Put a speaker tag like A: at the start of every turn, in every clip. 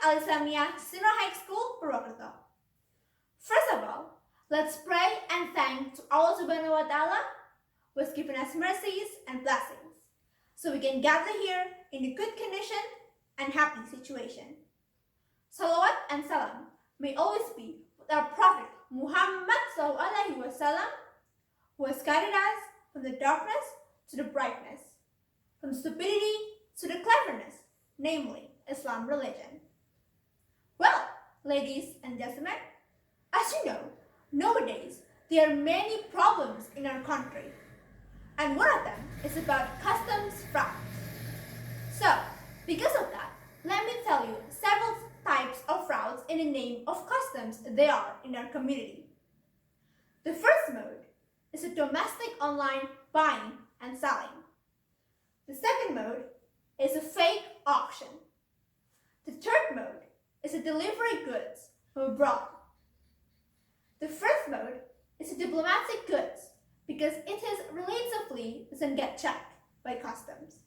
A: Islamiyyah Senior High School, Purwokerto. First of all, let's pray and thank to Allah Subhanahu wa Ta'ala who has given us mercies and blessings, so we can gather here in a good condition and happy situation. Salawat and salam may always be with our Prophet Muhammad Sallallahu Alaihi Wasallam, who has guided us from the darkness to the brightness, from stupidity to the cleverness, namely Islam religion. Well, ladies and gentlemen, as you know, nowadays there are many problems in our country, and one of them is about customs fraud. So, because of that, let me tell you several types of frauds in the name of customs there are in our community. The first mode is a domestic online buying and selling. The second mode is a fake auction. The third mode is a delivery goods from abroad. The fourth mode is a diplomatic goods because it is relatively doesn't get checked by customs.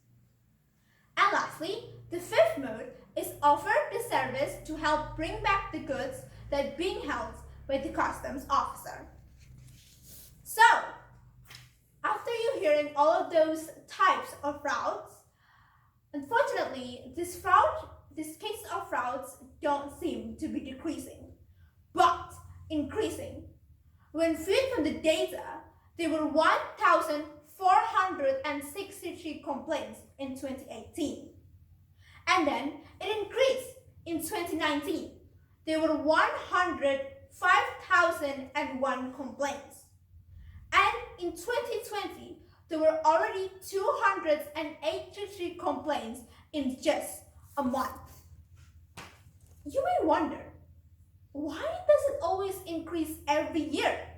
A: And lastly, the fifth mode is offer the service to help bring back the goods that are being held by the customs officer. So, after you hearing all of those types of frauds, unfortunately, these cases of frauds don't seem to be decreasing, but increasing. When viewed from the data, there were 1,463 complaints in 2018. And then it increased in 2019. There were 105,001 complaints. And in 2020, there were already 283 complaints in just a month. You may wonder, why does it always increase every year?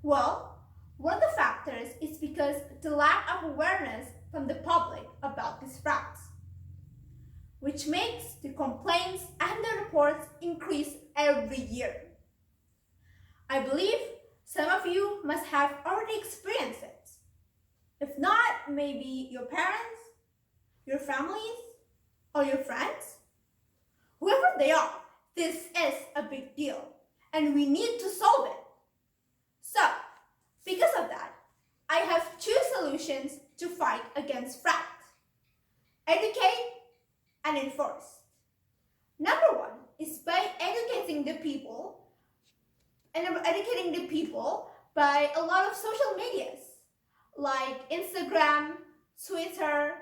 A: Well, one of the factors is because the lack of awareness from the public about these frauds, which makes the complaints and the reports increase every year. I believe some of you must have already experienced it. If not, maybe your parents, your families, or your friends. Whoever they are, this is a big deal, and we need to solve it. So, because of that, I have two solutions to fight against fraud: educate and enforce. Number one is by educating the people by a lot of social medias like Instagram, Twitter,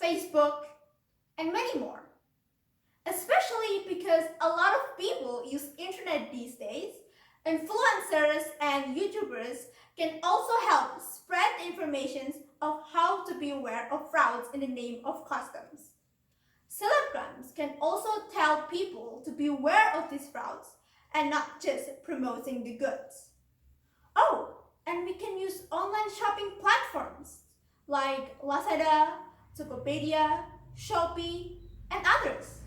A: Facebook, and many more. Especially because a lot of people use internet these days, influencers and YouTubers can also help spread information of how to be aware of frauds in the name of customs. Celebrants can also tell people to be aware of these frauds and not just promoting the goods. Oh, and we can use online shopping platforms like Lazada, Tokopedia, Shopee, and others.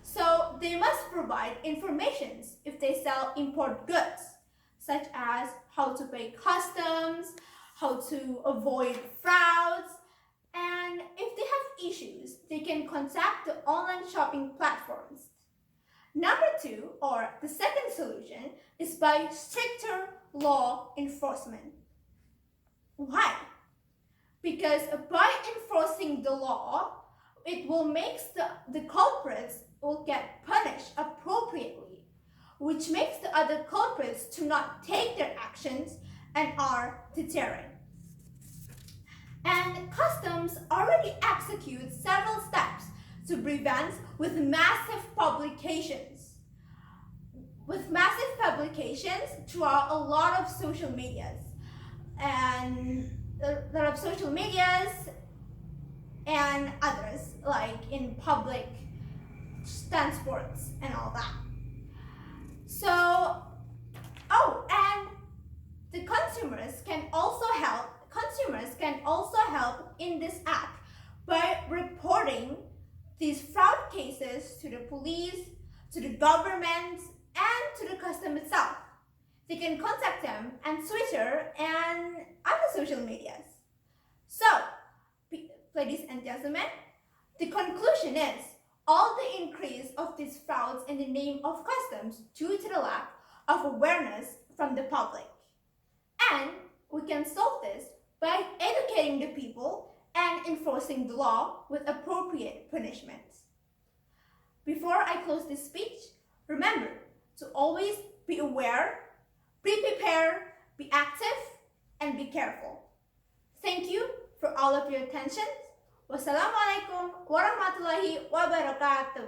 A: So they must provide information if they sell import goods, such as how to pay customs, how to avoid frauds, and if they have issues, they can contact the online shopping platforms. Number two, or the second solution, is by stricter law enforcement. Why? Because by enforcing the law, it will make the culprits will get punished appropriately, which makes the other culprits to not take their actions and are deterrent. And customs already execute several steps to prevent with massive publications throughout a lot of social medias and others, like in public transports and all that. So, and the consumers can also help in this act by reporting these fraud cases to the police, to the government, and to the custom itself. They can contact them on Twitter and other social medias. So, ladies and gentlemen, the conclusion is all the increase of these frauds in the name of customs due to the lack of awareness from the public. And we can solve this by educating the people and enforcing the law with appropriate punishments. Before I close this speech, remember to always be aware, be prepared, be active, and be careful. Thank you for all of your attention. Wassalamualaikum warahmatullahi wabarakatuh.